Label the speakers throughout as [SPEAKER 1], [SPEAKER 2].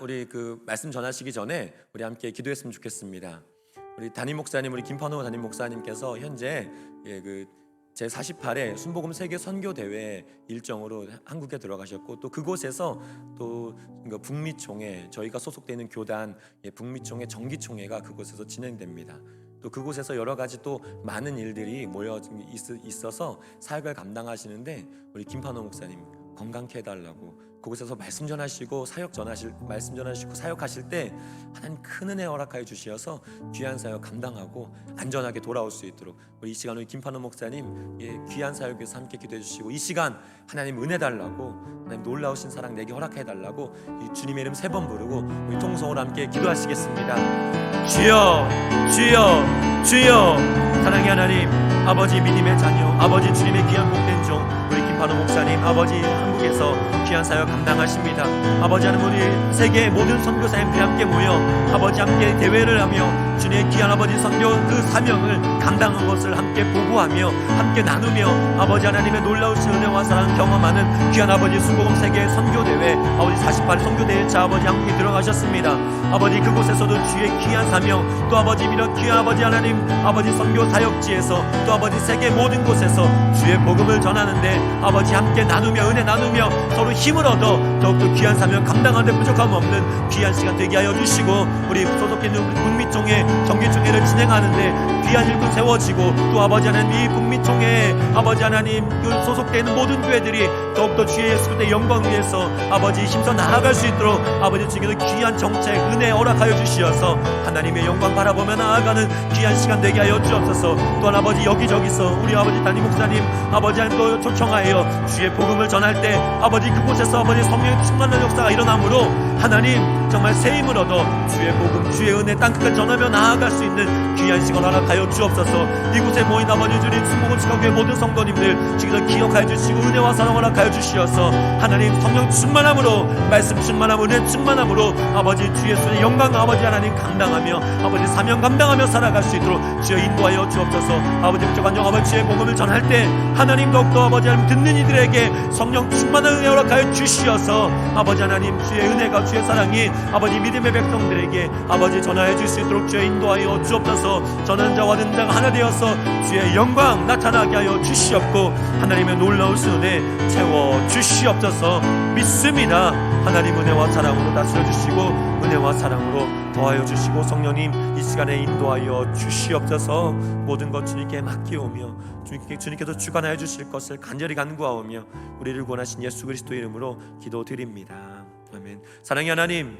[SPEAKER 1] 우리 말씀 전하시기 전에 우리 함께 기도했으면 좋겠습니다. 우리 담임 목사님, 우리 김판호 담임 목사님께서 현재 제 48회 순복음 세계 선교 대회 일정으로 한국에 들어가셨고, 또 그곳에서 또 북미 총회, 저희가 소속되어 있는 교단 북미 총회 정기 총회가 그곳에서 진행됩니다. 또 그곳에서 여러 가지 또 많은 일들이 모여 있어서 사역을 감당하시는데, 우리 김판호 목사님 건강케 해달라고 그곳에서 말씀 전하시고 사역하실 때 하나님 큰 은혜 허락하여 주시어서 귀한 사역 감당하고 안전하게 돌아올 수 있도록 우리 이 시간 우리 김판호 목사님 귀한 사역 위해서 함께 기도해 주시고, 이 시간 하나님 은혜 달라고, 하나님 놀라우신 사랑 내게 허락해 달라고 이 주님의 이름 3번 부르고 우리 통성으로 함께 기도하시겠습니다. 주여 주여 주여. 사랑의 하나님, 아버지 믿음의 자녀, 아버지 주님의 귀한 복된 종 우리 김판호 목사님, 아버지 한국에서 귀한 사역 감당하십니다. 아버지 하나님, 우리 세계의 모든 선교사님들이 함께 모여 아버지 함께 대회를 하며 주님의 귀한 아버지 선교 그 사명을 감당한 것을 함께 보고하며 함께 나누며 아버지 하나님의 놀라우신 은혜와 사랑 경험하는 귀한 아버지 순복음 세계 선교대회 아버지 48 선교대회차 아버지 함께 들어가셨습니다. 아버지 그곳에서도 주의 귀한 사명, 또 아버지 이런 귀한 아버지 하나님 아버지 선교 사역지에서 또 아버지 세계 모든 곳에서 주의 복음을 전하는데 아버지 함께 나누며 은혜 나누며 서로 힘을 얻어 더욱더 귀한 사명 감당하는 데 부족함 없는 귀한 시간 되게 하여 주시고, 우리 소속해 있는 우리 북미총회 정기총회를 진행하는데 귀한 일꾼 세워지고, 또 아버지 하나님 이 북미총회 아버지 하나님 소속되어 있는 모든 교회들이 더욱더 주의 예수 그리스도의 영광 위해서 아버지 힘써 나아갈 수 있도록 아버지 주께서 귀한 정책 은혜 허락하여 주시어서 하나님의 영광 바라보며 나아가는 귀한 시간 되게 하여 주옵소서. 또한 아버지 여기저기서 우리 아버지 담임 목사님 아버지 하나님 또 초청하여 주의 복음을 전할 때 아버지 그곳에서 아버지 성령의 충만한 역사가 일어나므로 하나님 정말 새 힘을 얻어 주의 복음 주의 은혜 땅끝까지 전하며 나아갈 수 있는 귀한 시간 허락하여 주옵소서. 이곳에 모인 아버지 주님 순복음 시간교회 모든 성도님들 주께서 기억하여 주시고 은혜와 사랑 허락하여 주시어서 하나님 성령 충만함으로 말씀 충만함으로 은혜 충만함으로 아버지 주 예수의 영광 아버지 하나님 감당하며 아버지 사명 감당하며 살아갈 수 있도록 주여 인도하여 주옵소서. 아버지 부족한 영 아버지 주의 복음을 전할 때 하나님 더욱더 아버지 하나님 듣는 이들에게 성령 충만한 은혜 허락하여 주시어서 아버지 하나님 주의 은혜가 주의 사랑이 아버지 믿음의 백성들에게 아버지 전하여 줄 수 있도록 주의 인도하여 주옵소서. 전하는 자와 듣는 자가 하나 되어서 주의 영광 나타나게 하여 주시옵고 하나님의 놀라우신 은혜 채워 주시옵소서. 믿습니다. 하나님 은혜와 사랑으로 다스려 주시고 은혜와 사랑으로 더하여 주시고 성령님 이 시간에 인도하여 주시옵소서. 모든 것 주님께 맡기오며 주님께서 주관하여 주실 것을 간절히 간구하오며 우리를 구원하신 예수 그리스도의 이름으로 기도드립니다. 아멘. 사랑의 하나님,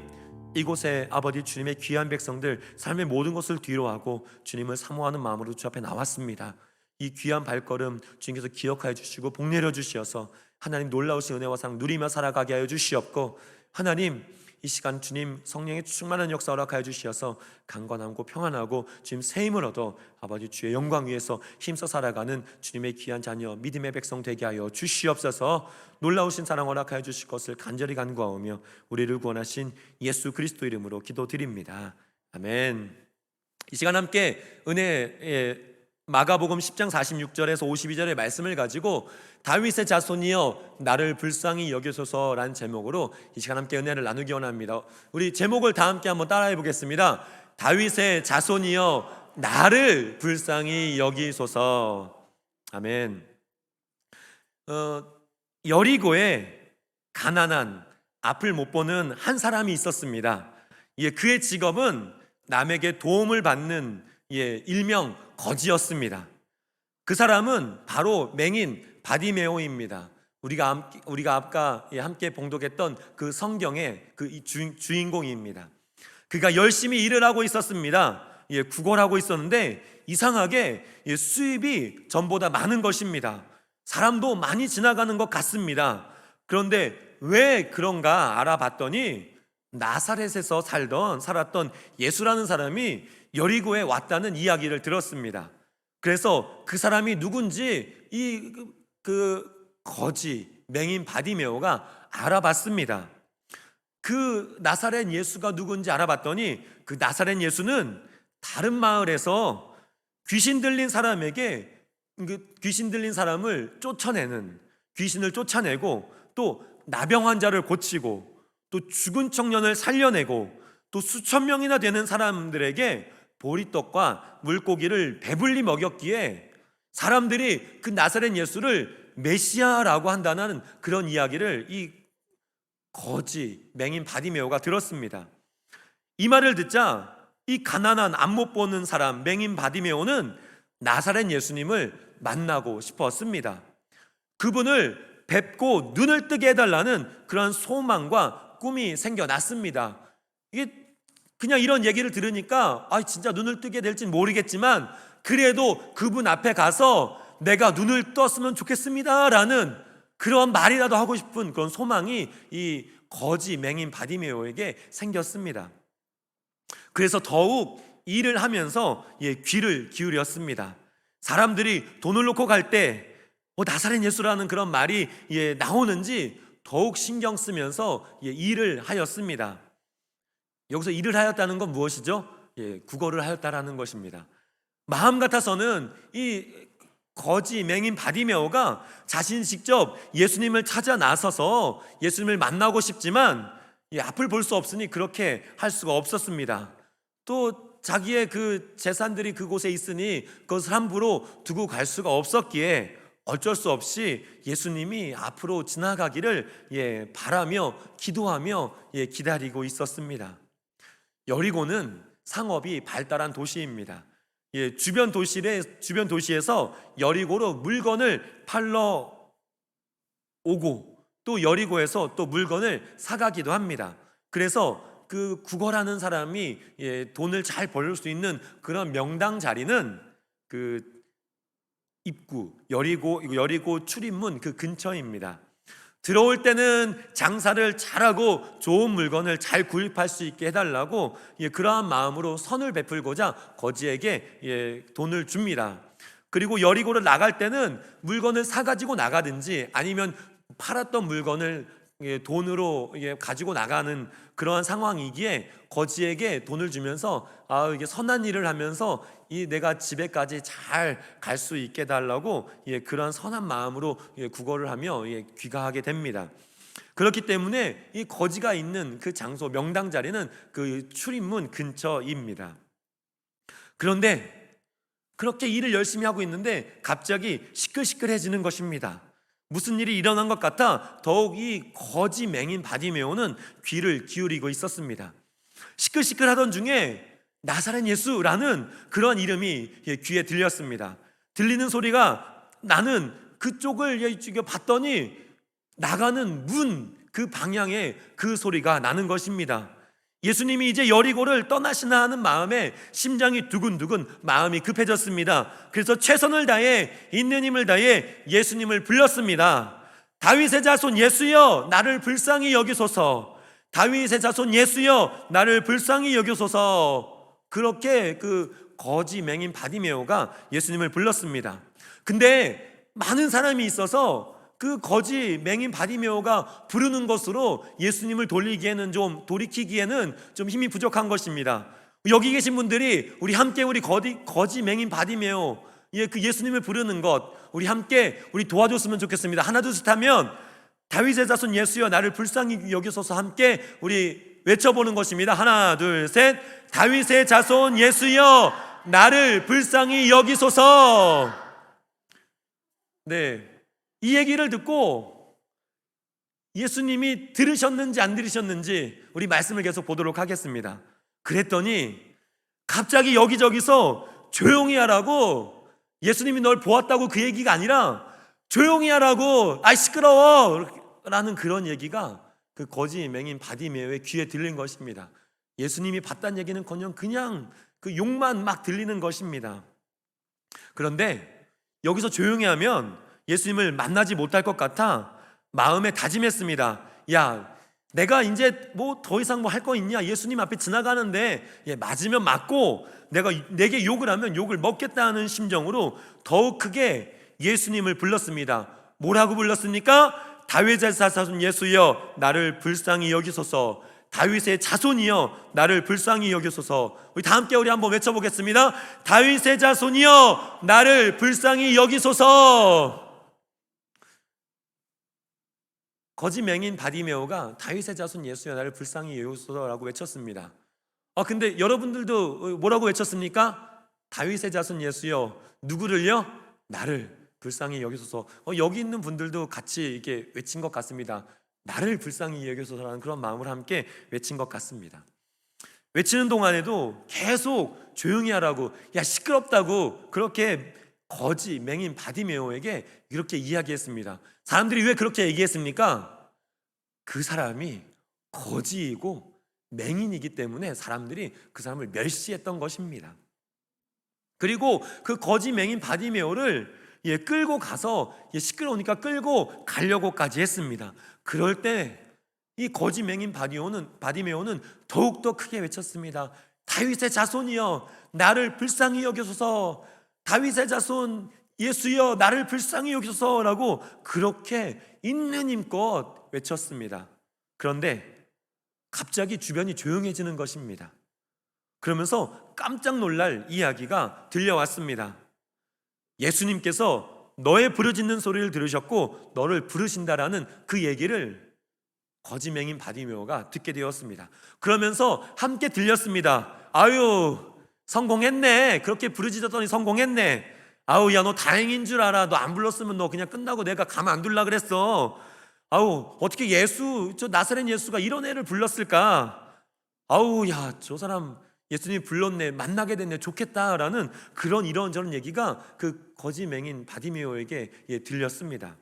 [SPEAKER 1] 이곳에 아버지 주님의 귀한 백성들 삶의 모든 것을 뒤로하고 주님을 사모하는 마음으로 주 앞에 나왔습니다. 이 귀한 발걸음 주님께서 기억하여 주시고 복 내려 주시어서 하나님 놀라우신 은혜와 사랑 누리며 살아가게 하여 주시옵고, 하나님 이 시간 주님 성령의 충만한 역사 허락하여 주시어서 강건하고 평안하고 주님 새 힘을 얻어 아버지 주의 영광 위에서 힘써 살아가는 주님의 귀한 자녀 믿음의 백성 되게 하여 주시옵소서. 놀라우신 사랑 허락하여 주실 것을 간절히 간구하오며 우리를 구원하신 예수 그리스도 이름으로 기도드립니다. 아멘. 이 시간 함께 은혜의 마가복음 10장 46절에서 52절의 말씀을 가지고 다윗의 자손이여 나를 불쌍히 여기소서라는 제목으로 이 시간 함께 은혜를 나누기 원합니다. 우리 제목을 다 함께 한번 따라해 보겠습니다. 다윗의 자손이여 나를 불쌍히 여기소서. 아멘. 여리고에 가난한 앞을 못 보는 한 사람이 있었습니다. 그의 직업은 남에게 도움을 받는 일명 거지였습니다. 그 사람은 바로 맹인 바디메오입니다. 우리가 아까 함께 봉독했던 그 성경의 그 주인공입니다. 그가 열심히 일을 하고 있었습니다. 구걸하고 있었는데 이상하게 수입이 전보다 많은 것입니다. 사람도 많이 지나가는 것 같습니다. 그런데 왜 그런가 알아봤더니 나사렛에서 살았던 예수라는 사람이 여리고에 왔다는 이야기를 들었습니다. 그래서 그 사람이 누군지 그 거지 맹인 바디메오가 알아봤습니다. 그 나사렛 예수가 누군지 알아봤더니 그 나사렛 예수는 다른 마을에서 귀신 들린 사람에게 귀신 들린 사람을 귀신을 쫓아내고 또 나병 환자를 고치고 또 죽은 청년을 살려내고 또 수천 명이나 되는 사람들에게 보리떡과 물고기를 배불리 먹였기에 사람들이 그 나사렛 예수를 메시아라고 한다는 그런 이야기를 이 거지 맹인 바디메오가 들었습니다. 이 말을 듣자 이 가난한 앞 못 보는 사람 맹인 바디메오는 나사렛 예수님을 만나고 싶었습니다. 그분을 뵙고 눈을 뜨게 해달라는 그런 소망과 꿈이 생겨났습니다. 이게 그냥 이런 얘기를 들으니까 진짜 눈을 뜨게 될진 모르겠지만 그래도 그분 앞에 가서 내가 눈을 떴으면 좋겠습니다 라는 그런 말이라도 하고 싶은 그런 소망이 이 거지 맹인 바디메오에게 생겼습니다. 그래서 더욱 일을 하면서 귀를 기울였습니다. 사람들이 돈을 놓고 갈 때 나사렛 예수라는 그런 말이 나오는지 더욱 신경 쓰면서 일을 하였습니다. 여기서 일을 하였다는 건 무엇이죠? 구걸을 하였다라는 것입니다. 마음 같아서는 이 거지 맹인 바디메오가 자신이 직접 예수님을 찾아 나서서 예수님을 만나고 싶지만 앞을 볼 수 없으니 그렇게 할 수가 없었습니다. 또 자기의 그 재산들이 그곳에 있으니 그것을 함부로 두고 갈 수가 없었기에 어쩔 수 없이 예수님이 앞으로 지나가기를 바라며 기도하며 기다리고 있었습니다. 여리고는 상업이 발달한 도시입니다. 주변 도시에서 여리고로 물건을 팔러 오고 또 여리고에서 또 물건을 사가기도 합니다. 그래서 그 구걸하는 사람이 돈을 잘 벌 수 있는 그런 명당 자리는 그 입구 여리고 출입문 그 근처입니다. 들어올 때는 장사를 잘하고 좋은 물건을 잘 구입할 수 있게 해달라고 그러한 마음으로 선을 베풀고자 거지에게 돈을 줍니다. 그리고 여리고를 나갈 때는 물건을 사가지고 나가든지 아니면 팔았던 물건을 돈으로 가지고 나가는 그러한 상황이기에 거지에게 돈을 주면서 이게 선한 일을 하면서 내가 집에까지 잘 갈 수 있게 해달라고 그러한 선한 마음으로 구걸을 하며 귀가하게 됩니다. 그렇기 때문에 이 거지가 있는 그 장소 명당 자리는 그 출입문 근처입니다. 그런데 그렇게 일을 열심히 하고 있는데 갑자기 시끌시끌해지는 것입니다. 무슨 일이 일어난 것 같아 더욱 이 거지 맹인 바디메오는 귀를 기울이고 있었습니다. 시끌시끌하던 중에 나사렛 예수라는 그런 이름이 귀에 들렸습니다. 들리는 소리가 나는 그쪽을 봤더니 나가는 문 그 방향에 그 소리가 나는 것입니다. 예수님이 이제 여리고를 떠나시나 하는 마음에 심장이 두근두근 마음이 급해졌습니다. 그래서 최선을 다해 있는 힘을 다해 예수님을 불렀습니다. 다윗의 자손 예수여 나를 불쌍히 여기소서. 다윗의 자손 예수여 나를 불쌍히 여기소서. 그렇게 그 거지 맹인 바디메오가 예수님을 불렀습니다. 근데 많은 사람이 있어서 그 거지 맹인 바디메오가 부르는 것으로 예수님을 돌이키기에는 좀 힘이 부족한 것입니다. 여기 계신 분들이 우리 함께 우리 거지 맹인 바디메오 그 예수님을 부르는 것 우리 함께 도와줬으면 좋겠습니다. 하나 둘 셋 하면 다윗의 자손 예수여 나를 불쌍히 여기소서 함께 우리 외쳐보는 것입니다. 하나 둘 셋 다윗의 자손 예수여 나를 불쌍히 여기소서. 네, 이 얘기를 듣고 예수님이 들으셨는지 안 들으셨는지 우리 말씀을 계속 보도록 하겠습니다. 그랬더니 갑자기 여기저기서 조용히 하라고, 예수님이 널 보았다고 그 얘기가 아니라 조용히 하라고, 시끄러워 라는 그런 얘기가 그 거지 맹인 바디메오의 귀에 들린 것입니다. 예수님이 봤다는 얘기는커녕 그냥 그 욕만 막 들리는 것입니다. 그런데 여기서 조용히 하면 예수님을 만나지 못할 것 같아 마음에 다짐했습니다. 야, 내가 이제 더 이상 할 거 있냐? 예수님 앞에 지나가는데 맞으면 맞고 내게 욕을 하면 욕을 먹겠다는 심정으로 더욱 크게 예수님을 불렀습니다. 뭐라고 불렀습니까? 다윗의 자손 예수여 나를 불쌍히 여기소서. 다윗의 자손이여 나를 불쌍히 여기소서. 우리 다 함께 한번 외쳐보겠습니다. 다윗의 자손이여 나를 불쌍히 여기소서. 거지 맹인 바디메오가 다윗의 자손 예수여 나를 불쌍히 여기소서라고 외쳤습니다. 근데 여러분들도 뭐라고 외쳤습니까? 다윗의 자손 예수여 누구를요? 나를 불쌍히 여기소서. 여기 있는 분들도 같이 이렇게 외친 것 같습니다. 나를 불쌍히 여기소서라는 그런 마음을 함께 외친 것 같습니다. 외치는 동안에도 계속 조용히 하라고, 야 시끄럽다고 그렇게 거지 맹인 바디메오에게 이렇게 이야기했습니다. 사람들이 왜 그렇게 얘기했습니까? 그 사람이 거지이고 맹인이기 때문에 사람들이 그 사람을 멸시했던 것입니다. 그리고 그 거지 맹인 바디메오를 끌고 가서 시끄러우니까 끌고 가려고까지 했습니다. 그럴 때 이 거지 맹인 바디메오는 더욱더 크게 외쳤습니다. 다윗의 자손이여 나를 불쌍히 여기소서, 다윗의 자손 예수여 나를 불쌍히 여기소서라고 그렇게 있는 힘껏 외쳤습니다. 그런데 갑자기 주변이 조용해지는 것입니다. 그러면서 깜짝 놀랄 이야기가 들려왔습니다. 예수님께서 너의 부르짖는 소리를 들으셨고 너를 부르신다라는 그 얘기를 거지 맹인 바디메오가 듣게 되었습니다. 그러면서 함께 들렸습니다. 아유 성공했네. 그렇게 부르짖었더니 성공했네. 아우 야 너 다행인 줄 알아. 너 안 불렀으면 너 그냥 끝나고 내가 가만 안 둘라 그랬어. 아우 어떻게 저 나사렛 예수가 이런 애를 불렀을까. 아우 야 저 사람 예수님이 불렀네. 만나게 됐네. 좋겠다라는 그런 이런저런 얘기가 그 거지 맹인 바디메오에게 들렸습니다.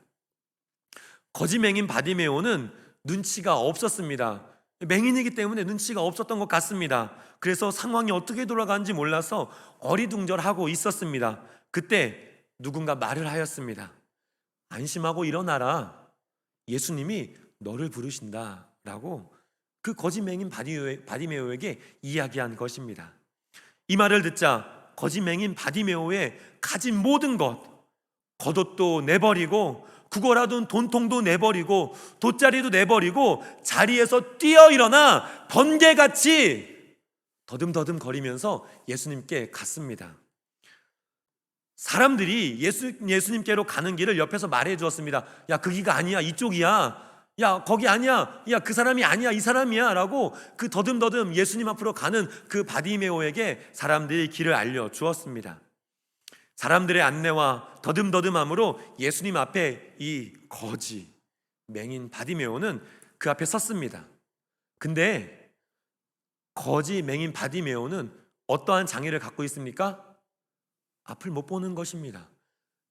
[SPEAKER 1] 거지 맹인 바디메오는 눈치가 없었습니다. 맹인이기 때문에 눈치가 없었던 것 같습니다. 그래서 상황이 어떻게 돌아가는지 몰라서 어리둥절하고 있었습니다. 그때 누군가 말을 하였습니다. 안심하고 일어나라. 예수님이 너를 부르신다 라고 그 거지 맹인 바디메오에게 이야기한 것입니다. 이 말을 듣자 거지 맹인 바디메오의 가진 모든 것, 겉옷도 내버리고 구걸하던 돈통도 내버리고 돗자리도 내버리고 자리에서 뛰어 일어나 번개같이 더듬더듬 거리면서 예수님께 갔습니다. 사람들이 예수님께로 가는 길을 옆에서 말해 주었습니다. 야 그 길가 아니야, 이쪽이야. 야 거기 아니야. 야 그 사람이 아니야, 이 사람이야 라고 그 더듬더듬 예수님 앞으로 가는 그 바디메오에게 사람들이 길을 알려 주었습니다. 사람들의 안내와 더듬더듬함으로 예수님 앞에 이 거지 맹인 바디메오는 그 앞에 섰습니다. 근데 거지 맹인 바디메오는 어떠한 장애를 갖고 있습니까? 앞을 못 보는 것입니다.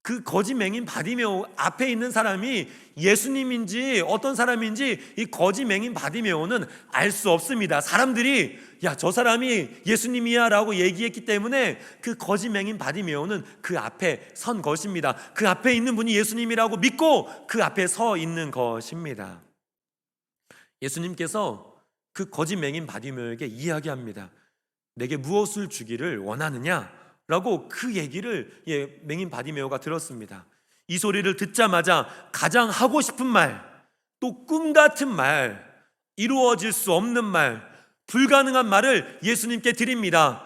[SPEAKER 1] 그 거지 맹인 바디메오 앞에 있는 사람이 예수님인지 어떤 사람인지 이 거지 맹인 바디메오는 알 수 없습니다. 사람들이 야 저 사람이 예수님이야 라고 얘기했기 때문에 그 거지 맹인 바디메오는 그 앞에 선 것입니다. 그 앞에 있는 분이 예수님이라고 믿고 그 앞에 서 있는 것입니다. 예수님께서 그 거지 맹인 바디메오에게 이야기합니다. 내게 무엇을 주기를 원하느냐? 라고 그 얘기를 맹인 바디메오가 들었습니다. 이 소리를 듣자마자 가장 하고 싶은 말, 또 꿈 같은 말, 이루어질 수 없는 말, 불가능한 말을 예수님께 드립니다.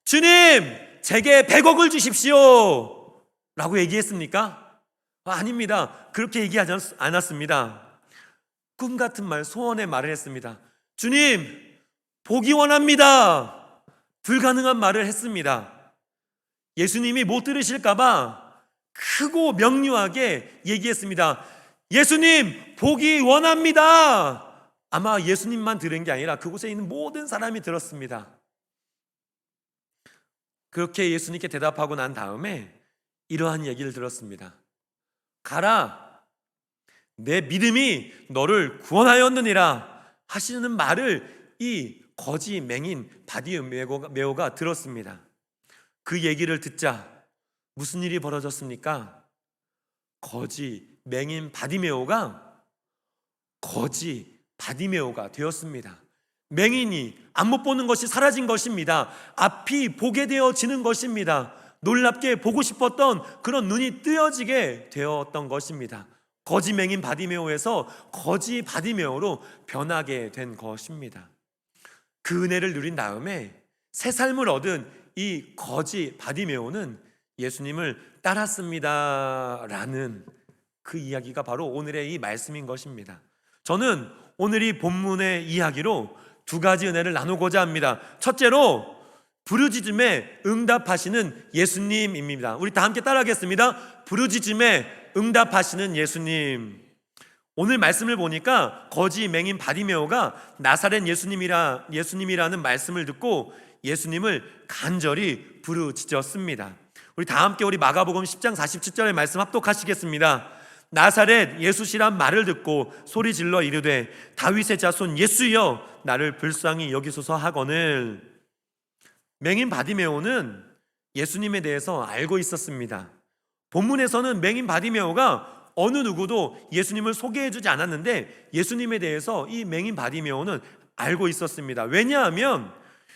[SPEAKER 1] 주님, 제게 100억을 주십시오 라고 얘기했습니까? 아닙니다. 그렇게 얘기하지 않았습니다. 꿈 같은 말, 소원의 말을 했습니다. 주님, 보기 원합니다. 불가능한 말을 했습니다. 예수님이 못 들으실까봐 크고 명료하게 얘기했습니다. 예수님, 보기 원합니다. 아마 예수님만 들은 게 아니라 그곳에 있는 모든 사람이 들었습니다. 그렇게 예수님께 대답하고 난 다음에 이러한 얘기를 들었습니다. 가라, 내 믿음이 너를 구원하였느니라 하시는 말을 이 거지 맹인 바디메오가 들었습니다. 그 얘기를 듣자 무슨 일이 벌어졌습니까? 거지 맹인 바디메오가 거지 바디메오가 되었습니다. 맹인이 앞 못 보는 것이 사라진 것입니다. 앞이 보게 되어지는 것입니다. 놀랍게 보고 싶었던 그런 눈이 뜨여지게 되었던 것입니다. 거지 맹인 바디메오에서 거지 바디메오로 변하게 된 것입니다. 그 은혜를 누린 다음에 새 삶을 얻은 이 거지 바디메오는 예수님을 따랐습니다 라는 그 이야기가 바로 오늘의 이 말씀인 것입니다. 저는 오늘 이 본문의 이야기로 두 가지 은혜를 나누고자 합니다. 첫째로 부르짖음에 응답하시는 예수님입니다. 우리 다 함께 따라하겠습니다. 부르짖음에 응답하시는 예수님. 오늘 말씀을 보니까 거지 맹인 바디메오가 나사렛 예수님이라는 말씀을 듣고 예수님을 간절히 부르짖었습니다. 우리 다 함께 우리 마가복음 10장 47절의 말씀 합독하시겠습니다. 나사렛 예수시란 말을 듣고 소리 질러 이르되 다윗의 자손 예수여 나를 불쌍히 여기소서 하거늘. 맹인 바디메오는 예수님에 대해서 알고 있었습니다. 본문에서는 맹인 바디메오가 어느 누구도 예수님을 소개해주지 않았는데 예수님에 대해서 이 맹인 바디메오는 알고 있었습니다. 왜냐하면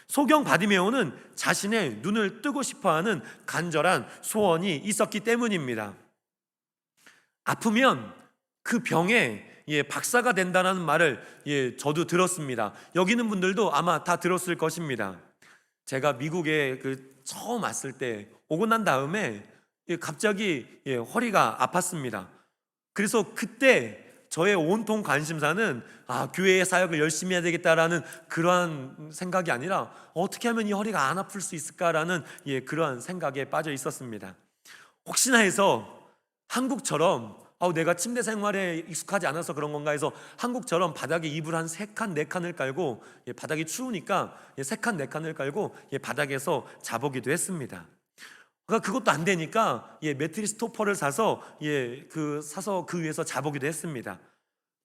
[SPEAKER 1] 소경 바디메오는 자신의 눈을 뜨고 싶어하는 간절한 소원이 있었기 때문입니다. 아프면 그 병에 박사가 된다는 말을 저도 들었습니다. 여기 있는 분들도 아마 다 들었을 것입니다. 제가 미국에 처음 왔을 때 오고 난 다음에 갑자기 허리가 아팠습니다. 그래서 그때 저의 온통 관심사는 교회의 사역을 열심히 해야 되겠다라는 그러한 생각이 아니라 어떻게 하면 이 허리가 안 아플 수 있을까라는 그러한 생각에 빠져 있었습니다. 혹시나 해서 한국처럼 내가 침대 생활에 익숙하지 않아서 그런 건가 해서 한국처럼 바닥에 이불 한 3칸 4칸을 깔고 바닥이 추우니까 3칸 4칸을 깔고 바닥에서 자보기도 했습니다. 그것도 안 되니까 매트리스 토퍼를 사서 그 위에서 자보기도 했습니다.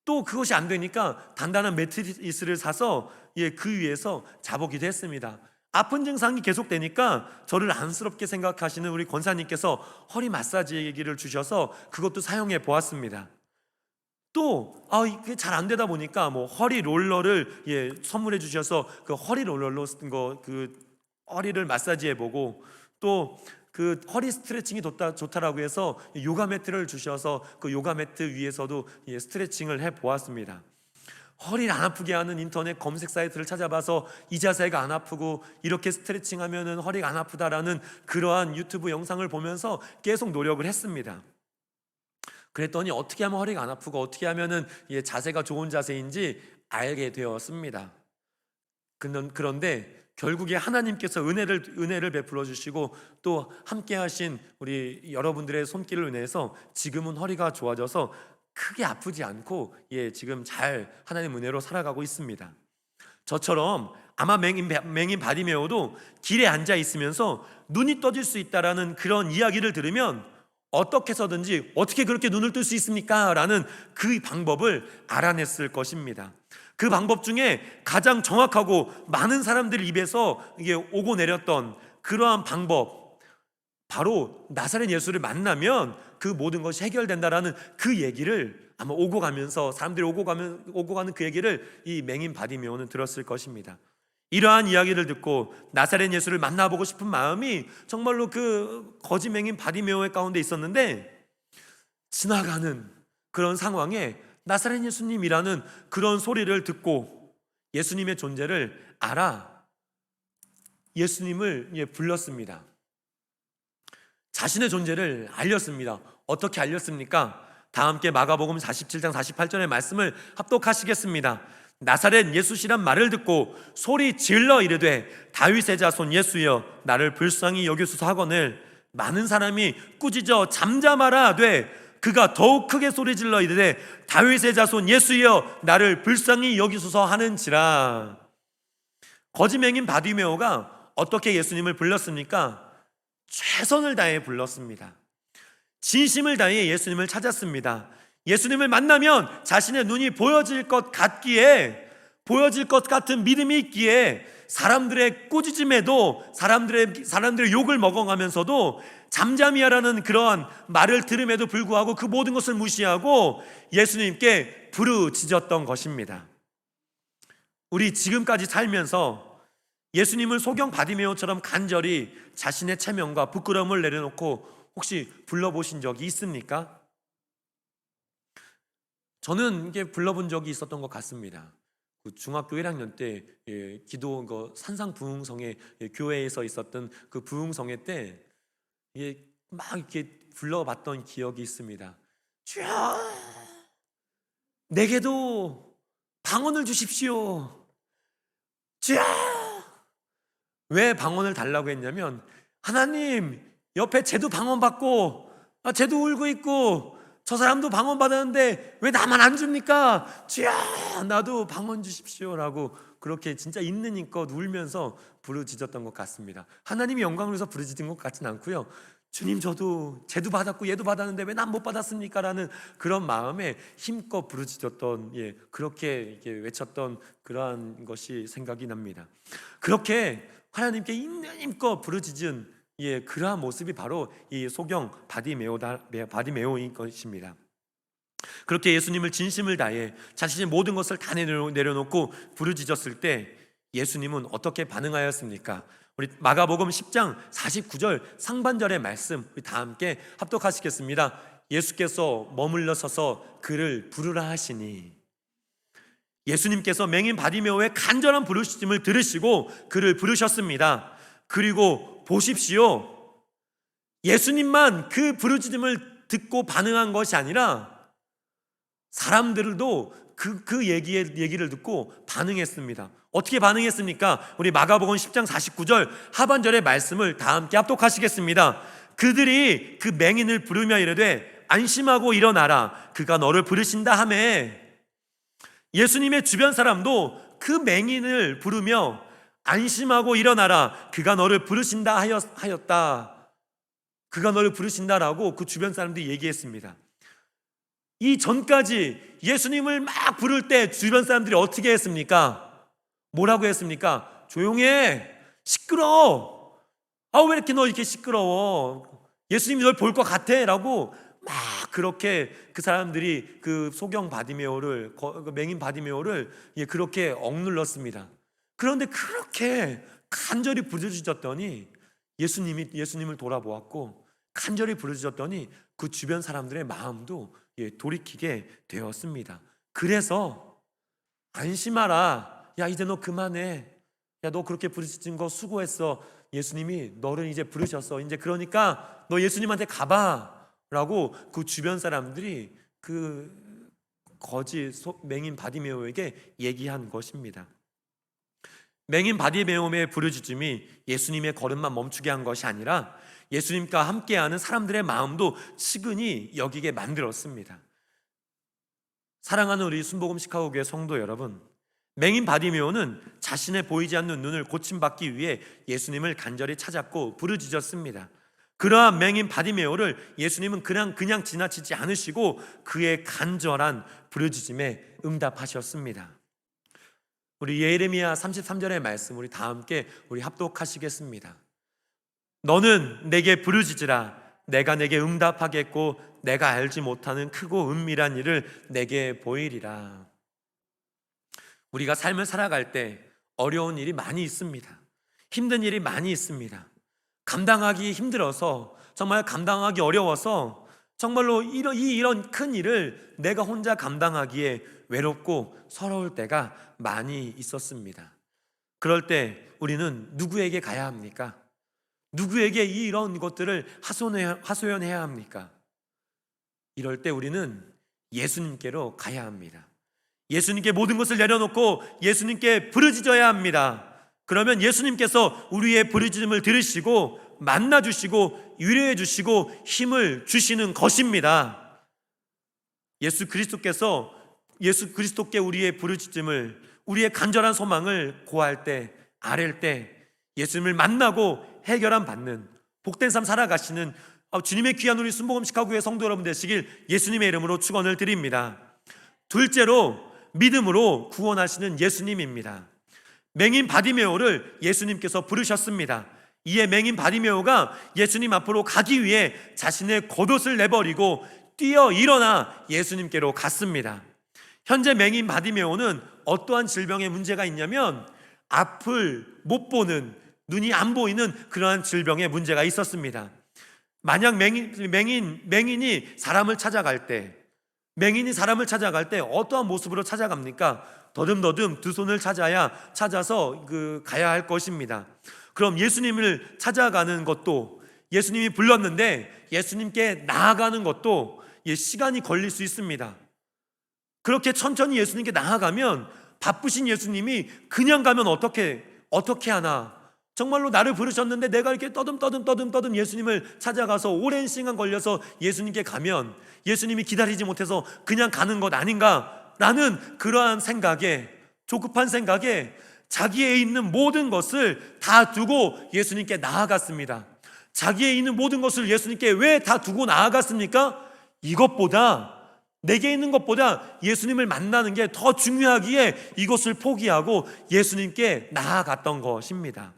[SPEAKER 1] 또 그것이 안 되니까 단단한 매트리스를 사서 그 위에서 자보기도 했습니다. 아픈 증상이 계속되니까 저를 안쓰럽게 생각하시는 우리 권사님께서 허리 마사지기를 주셔서 그것도 사용해 보았습니다. 또 이게 잘 안 되다 보니까 허리 롤러를 선물해 주셔서 그 허리 롤러로 그 허리를 마사지해 보고 또 그 허리 스트레칭이 좋다라고 해서 요가 매트를 주셔서 그 요가 매트 위에서도 스트레칭을 해 보았습니다. 허리를 안 아프게 하는 인터넷 검색 사이트를 찾아봐서 이 자세가 안 아프고 이렇게 스트레칭하면 허리가 안 아프다라는 그러한 유튜브 영상을 보면서 계속 노력을 했습니다. 그랬더니 어떻게 하면 허리가 안 아프고 어떻게 하면 자세가 좋은 자세인지 알게 되었습니다. 그런데 결국에 하나님께서 은혜를 베풀어 주시고 또 함께 하신 우리 여러분들의 손길을 인해서 지금은 허리가 좋아져서 크게 아프지 않고 지금 잘 하나님 은혜로 살아가고 있습니다. 저처럼 아마 맹인 바디메오도 길에 앉아 있으면서 눈이 떠질 수 있다라는 그런 이야기를 들으면 어떻게 해서든지 어떻게 그렇게 눈을 뜰 수 있습니까? 라는 그 방법을 알아냈을 것입니다. 그 방법 중에 가장 정확하고 많은 사람들 입에서 오고 내렸던 그러한 방법, 바로 나사렛 예수를 만나면 그 모든 것이 해결된다라는 그 얘기를 아마 오고 가면서 사람들이 오고 가는 그 얘기를 이 맹인 바디메오는 들었을 것입니다. 이러한 이야기를 듣고 나사렛 예수를 만나보고 싶은 마음이 정말로 그 거지 맹인 바디메오의 가운데 있었는데, 지나가는 그런 상황에 나사렛 예수님이라는 그런 소리를 듣고 예수님의 존재를 알아 예수님을 불렀습니다. 자신의 존재를 알렸습니다. 어떻게 알렸습니까? 다 함께 마가복음 47장 48절의 말씀을 합독하시겠습니다. 나사렛 예수시란 말을 듣고 소리 질러 이르되 다윗의 자손 예수여 나를 불쌍히 여기소서 하거늘. 많은 사람이 꾸짖어 잠잠하라 하되 그가 더욱 크게 소리 질러 이르되 다윗의 자손 예수여 나를 불쌍히 여기소서 하는지라. 거지 맹인 바디메오가 어떻게 예수님을 불렀습니까? 최선을 다해 불렀습니다. 진심을 다해 예수님을 찾았습니다. 예수님을 만나면 자신의 눈이 보여질 것 같은 믿음이 있기에 사람들의 꾸짖음에도 사람들의 욕을 먹어가면서도 잠잠히 하라는 그러한 말을 들음에도 불구하고 그 모든 것을 무시하고 예수님께 부르짖었던 것입니다. 우리 지금까지 살면서 예수님을 소경 바디메오처럼 간절히 자신의 체면과 부끄러움을 내려놓고 혹시 불러보신 적이 있습니까? 저는 이게 불러본 적이 있었던 것 같습니다. 중학교 1학년 때 기도 산상 부흥성회 교회에서 있었던 그 부흥성회 때 막 이렇게 불러봤던 기억이 있습니다. 주여 내게도 방언을 주십시오. 주여! 왜 방언을 달라고 했냐면, 하나님, 옆에 쟤도 방언 받고 쟤도 울고 있고 저 사람도 방언 받았는데 왜 나만 안 줍니까? 주여, 나도 방언 주십시오 라고 그렇게 진짜 있는 힘껏 울면서 부르짖었던 것 같습니다. 하나님이 영광을 위해서 부르짖은 것 같진 않고요, 주님, 쟤도 받았고 얘도 받았는데 왜 난 못 받았습니까? 라는 그런 마음에 힘껏 부르짖었던, 그렇게 외쳤던 그러한 것이 생각이 납니다. 그렇게 하나님께 있는 힘껏 부르짖은 그러한 모습이 바로 이 소경 바디메오인 것입니다. 그렇게 예수님을 진심을 다해 자신의 모든 것을 다 내려놓고 부르짖었을 때 예수님은 어떻게 반응하였습니까? 우리 마가복음 10장 49절 상반절의 말씀 우리 다 함께 합독하시겠습니다. 예수께서 머물러 서서 그를 부르라 하시니, 예수님께서 맹인 바디메오의 간절한 부르짖음을 들으시고 그를 부르셨습니다. 그리고 보십시오, 예수님만 그 부르짖음을 듣고 반응한 것이 아니라 사람들도 그 얘기를 듣고 반응했습니다. 어떻게 반응했습니까? 우리 마가복음 10장 49절 하반절의 말씀을 다 함께 합독하시겠습니다. 그들이 그 맹인을 부르며 이르되 안심하고 일어나라, 그가 너를 부르신다 하며, 예수님의 주변 사람도 그 맹인을 부르며 안심하고 일어나라, 그가 너를 부르신다 하였다. 그가 너를 부르신다라고 그 주변 사람들이 얘기했습니다. 이 전까지 예수님을 막 부를 때 주변 사람들이 어떻게 했습니까? 뭐라고 했습니까? 조용해, 시끄러워, 왜 이렇게 너 이렇게 시끄러워, 예수님이 널 볼 것 같아 라고 막 그렇게 그 사람들이 그 소경 바디메오를, 그 맹인 바디메오를 그렇게 억눌렀습니다. 그런데 그렇게 간절히 부르짖었더니 예수님을 돌아보았고 간절히 부르짖었더니 그 주변 사람들의 마음도 돌이키게 되었습니다. 그래서 안심하라, 야 이제 너 그만해, 야 너 그렇게 부르짖은 거 수고했어, 예수님이 너를 이제 부르셨어, 이제 그러니까 너 예수님한테 가봐 라고 그 주변 사람들이 그 거지 맹인 바디메오에게 얘기한 것입니다. 맹인 바디메오의 부르짖음이 예수님의 걸음만 멈추게 한 것이 아니라 예수님과 함께하는 사람들의 마음도 측은히 여기게 만들었습니다. 사랑하는 우리 순복음 시카고교회 성도 여러분, 맹인 바디메오는 자신의 보이지 않는 눈을 고침받기 위해 예수님을 간절히 찾았고 부르짖었습니다. 그러한 맹인 바디메오를 예수님은 그냥 지나치지 않으시고 그의 간절한 부르짖음에 응답하셨습니다. 우리 예레미야 33절의 말씀 우리 다 함께 합독하시겠습니다. 너는 내게 부르짖으라, 내가 내게 응답하겠고 내가 알지 못하는 크고 은밀한 일을 내게 보이리라. 우리가 삶을 살아갈 때 어려운 일이 많이 있습니다. 힘든 일이 많이 있습니다. 감당하기 힘들어서, 정말 감당하기 어려워서 정말로 이런 큰 일을 내가 혼자 감당하기에 외롭고 서러울 때가 많이 있었습니다. 그럴 때 우리는 누구에게 가야 합니까? 누구에게 이런 것들을 하소연해야 합니까? 이럴 때 우리는 예수님께로 가야 합니다. 예수님께 모든 것을 내려놓고 예수님께 부르짖어야 합니다. 그러면 예수님께서 우리의 부르짖음을 들으시고 만나주시고 위로해 주시고 힘을 주시는 것입니다. 예수 그리스도께 우리의 부르짖음을, 우리의 간절한 소망을 고할 때, 아랠 때 예수님을 만나고 해결함 받는 복된 삶 살아가시는 주님의 귀한 우리 순복음 시카고교회 성도 여러분 되시길 예수님의 이름으로 축원을 드립니다. 둘째로 믿음으로 구원하시는 예수님입니다. 맹인 바디메오를 예수님께서 부르셨습니다. 이에 맹인 바디메오가 예수님 앞으로 가기 위해 자신의 겉옷을 내버리고 뛰어 일어나 예수님께로 갔습니다. 현재 맹인 바디메오는 어떠한 질병의 문제가 있냐면 앞을 못 보는, 눈이 안 보이는 그러한 질병의 문제가 있었습니다. 만약 맹인이 사람을 찾아갈 때 어떠한 모습으로 찾아갑니까? 더듬더듬 두 손을 찾아서 가야 할 것입니다. 그럼 예수님을 찾아가는 것도, 예수님이 불렀는데 예수님께 나아가는 것도 시간이 걸릴 수 있습니다. 그렇게 천천히 예수님께 나아가면 바쁘신 예수님이 그냥 가면 어떻게 하나? 정말로 나를 부르셨는데 내가 이렇게 떠듬 예수님을 찾아가서 오랜 시간 걸려서 예수님께 가면 예수님이 기다리지 못해서 그냥 가는 것 아닌가? 라는 그러한 생각에, 조급한 생각에 자기에 있는 모든 것을 다 두고 예수님께 나아갔습니다. 자기에 있는 모든 것을 예수님께 왜 다 두고 나아갔습니까? 이것보다, 내게 있는 것보다 예수님을 만나는 게 더 중요하기에 이것을 포기하고 예수님께 나아갔던 것입니다.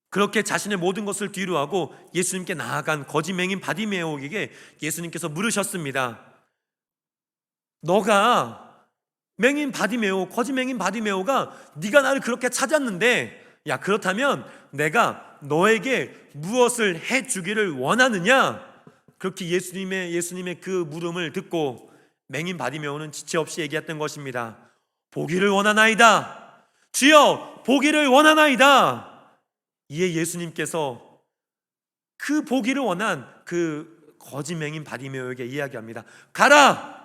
[SPEAKER 1] 그렇게 자신의 모든 것을 뒤로하고 예수님께 나아간 거지 맹인 바디메오에게 예수님께서 물으셨습니다. 너가 맹인 바디메오, 거지 맹인 바디메오가 네가 나를 그렇게 찾았는데, 야, 그렇다면 내가 너에게 무엇을 해주기를 원하느냐? 그렇게 예수님의 그 물음을 듣고 맹인 바디메오는 지체 없이 얘기했던 것입니다. 보기를 원하나이다. 주여, 보기를 원하나이다. 이에 예수님께서 그 보기를 원한 그 거지 맹인 바디메오에게 이야기합니다. 가라!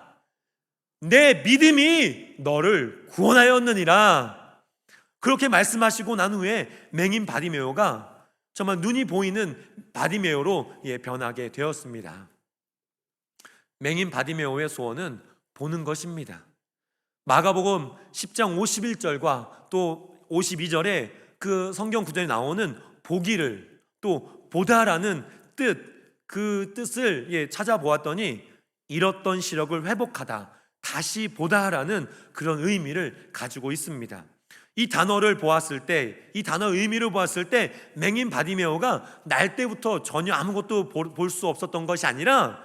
[SPEAKER 1] 내 믿음이 너를 구원하였느니라. 그렇게 말씀하시고 난 후에 맹인 바디메오가 정말 눈이 보이는 바디메오로 변하게 되었습니다. 맹인 바디메오의 소원은 보는 것입니다. 마가복음 10장 51절과 또 52절에 그 성경 구절에 나오는 보기를, 또 보다라는 뜻, 그 뜻을 찾아보았더니 잃었던 시력을 회복하다, 다시 보다라는 그런 의미를 가지고 있습니다. 이 단어를 보았을 때, 이 단어 의미를 보았을 때 맹인 바디메오가 날 때부터 전혀 아무것도 볼 수 없었던 것이 아니라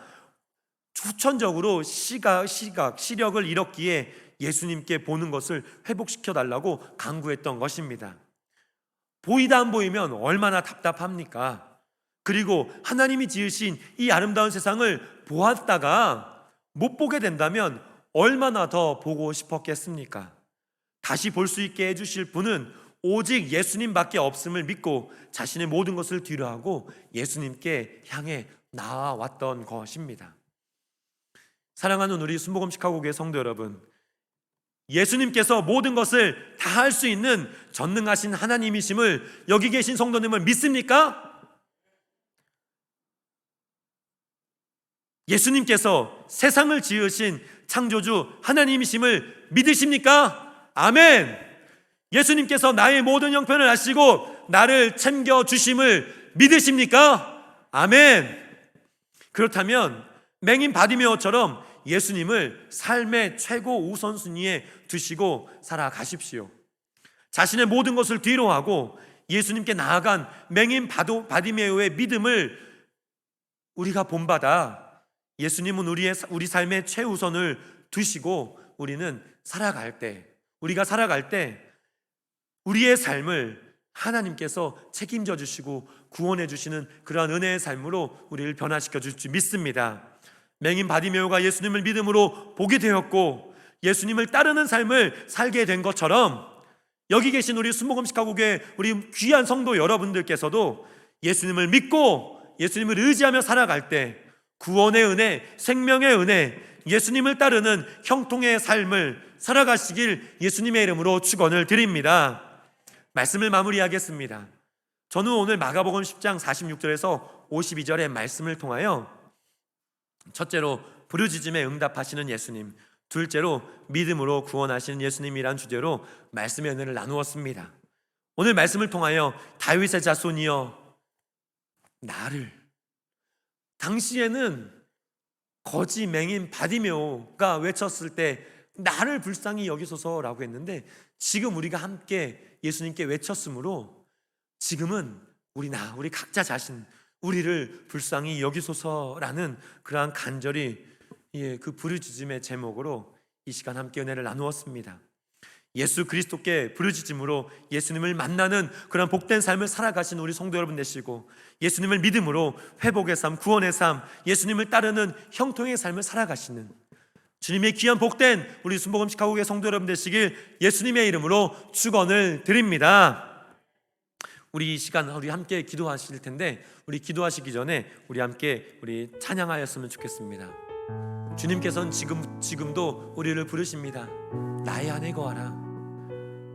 [SPEAKER 1] 후천적으로 시력을 잃었기에 예수님께 보는 것을 회복시켜 달라고 간구했던 것입니다. 보이다 안 보이면 얼마나 답답합니까? 그리고 하나님이 지으신 이 아름다운 세상을 보았다가 못 보게 된다면 얼마나 더 보고 싶었겠습니까? 다시 볼 수 있게 해주실 분은 오직 예수님밖에 없음을 믿고 자신의 모든 것을 뒤로하고 예수님께 향해 나아왔던 것입니다. 사랑하는 우리 순복음 시카고 교회 성도 여러분, 예수님께서 모든 것을 다 할 수 있는 전능하신 하나님이심을 여기 계신 성도님을 믿습니까? 예수님께서 세상을 지으신 창조주 하나님이심을 믿으십니까? 아멘! 예수님께서 나의 모든 형편을 아시고 나를 챙겨주심을 믿으십니까? 아멘! 그렇다면 맹인 바디메오처럼 예수님을 삶의 최고 우선순위에 두시고 살아가십시오. 자신의 모든 것을 뒤로하고 예수님께 나아간 맹인 바디메오의 믿음을 우리가 본받아 예수님은 우리 삶의 최우선을 두시고 우리가 살아갈 때 우리의 삶을 하나님께서 책임져 주시고 구원해 주시는 그러한 은혜의 삶으로 우리를 변화시켜 주실 줄 믿습니다. 맹인 바디메오가 예수님을 믿음으로 보게 되었고 예수님을 따르는 삶을 살게 된 것처럼 여기 계신 우리 순복음 시카고 교회 우리 귀한 성도 여러분들께서도 예수님을 믿고 예수님을 의지하며 살아갈 때 구원의 은혜, 생명의 은혜, 예수님을 따르는 형통의 삶을 살아가시길 예수님의 이름으로 축원을 드립니다. 말씀을 마무리하겠습니다. 저는 오늘 마가복음 10장 46절에서 52절의 말씀을 통하여 첫째로 부르짖음에 응답하시는 예수님, 둘째로 믿음으로 구원하시는 예수님이란 주제로 말씀의 은혜를 나누었습니다. 오늘 말씀을 통하여 다윗의 자손이여 나를, 당시에는 거지 맹인 바디메오가 외쳤을 때 나를 불쌍히 여기소서라고 했는데 지금 우리가 함께 예수님께 외쳤으므로 지금은 우리 각자 자신 우리를 불쌍히 여기소서라는 그러한 간절히 그 부르짖음의 제목으로 이 시간 함께 은혜를 나누었습니다. 예수 그리스도께 부르짖음으로 예수님을 만나는 그런 복된 삶을 살아가신 우리 성도 여러분 되시고 예수님을 믿음으로 회복의 삶, 구원의 삶, 예수님을 따르는 형통의 삶을 살아가시는 주님의 귀한 복된 우리 순복음 시카고 교회 성도 여러분 되시길 예수님의 이름으로 축원을 드립니다. 우리 이 시간 우리 함께 기도하실 텐데 우리 기도하시기 전에 우리 함께 찬양하였으면 좋겠습니다. 주님께서는 지금도 우리를 부르십니다. 나의 안에 거하라.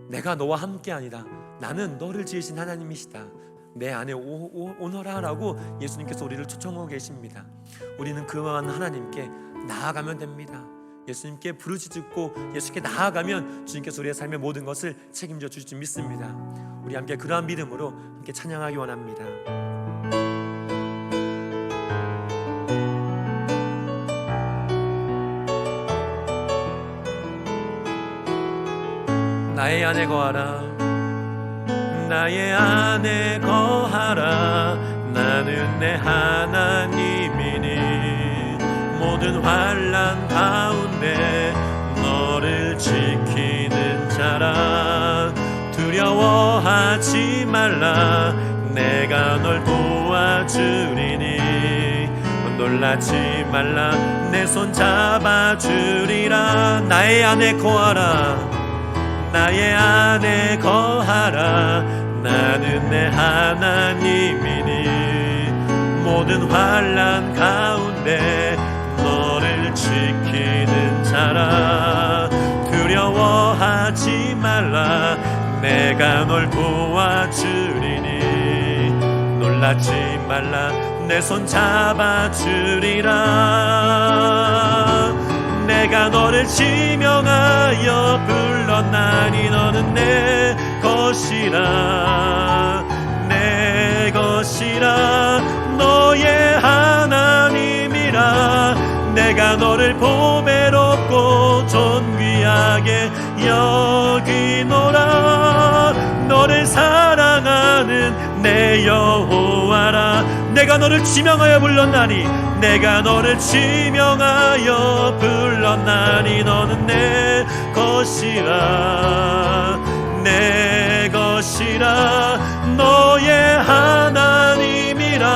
[SPEAKER 1] 내가 너와 함께 아니다. 나는 너를 지으신 하나님이시다. 내 안에 오너라 라고 예수님께서 우리를 초청하고 계십니다. 우리는 그러한 하나님께 나아가면 됩니다. 예수님께 부르짖고 예수님께 나아가면 주님께서 우리의 삶의 모든 것을 책임져 주실 줄 믿습니다. 우리 함께 그러한 믿음으로 함께 찬양하기 원합니다. 나의 안에 거하라. 나의 안에 거하라. 나는 내 하나님이니 모든 환난 가운데 너를 지키는 자라. 두려워하지 말라. 내가 널 도와주리니 놀라지 말라. 내 손 잡아주리라. 나의 안에 거하라. 나의 안에 거하라. 나는 내 하나님이니 모든 환난 가운데 너를 지키는 자라. 두려워하지 말라. 내가 널 도와주리니 놀라지 말라. 내 손 잡아주리라. 내가 너를 지명하여 불렀나니 너는 내 것이라. 내 것이라. 너의 하나님이라. 내가 너를 보배롭고 존귀하게 여기노라. 너를 사랑하는 내 여호와라. 내가 너를 지명하여 불렀나니 내가 너를 지명하여 불렀나니 너는 내 것이라. 내 것이라. 너의 하나님이라.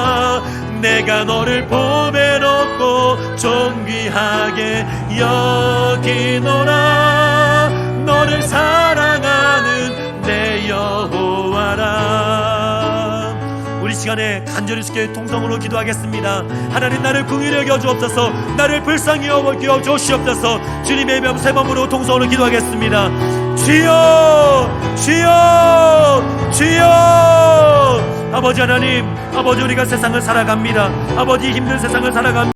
[SPEAKER 1] 내가 너를 보배롭고 존귀하게 여기노라. 너를 사랑하는 내 여호와라. 우리 시간에 간절히 주께 통성으로 기도하겠습니다. 하나님, 나를 긍휼히 여겨 주옵소서. 나를 불쌍히 여겨 주시옵소서. 주님의 이름 세 번으로 통성으로 기도하겠습니다. 주여, 주여, 주여. 아버지 하나님, 아버지, 우리가 세상을 살아갑니다. 아버지, 힘든 세상을 살아갑니다.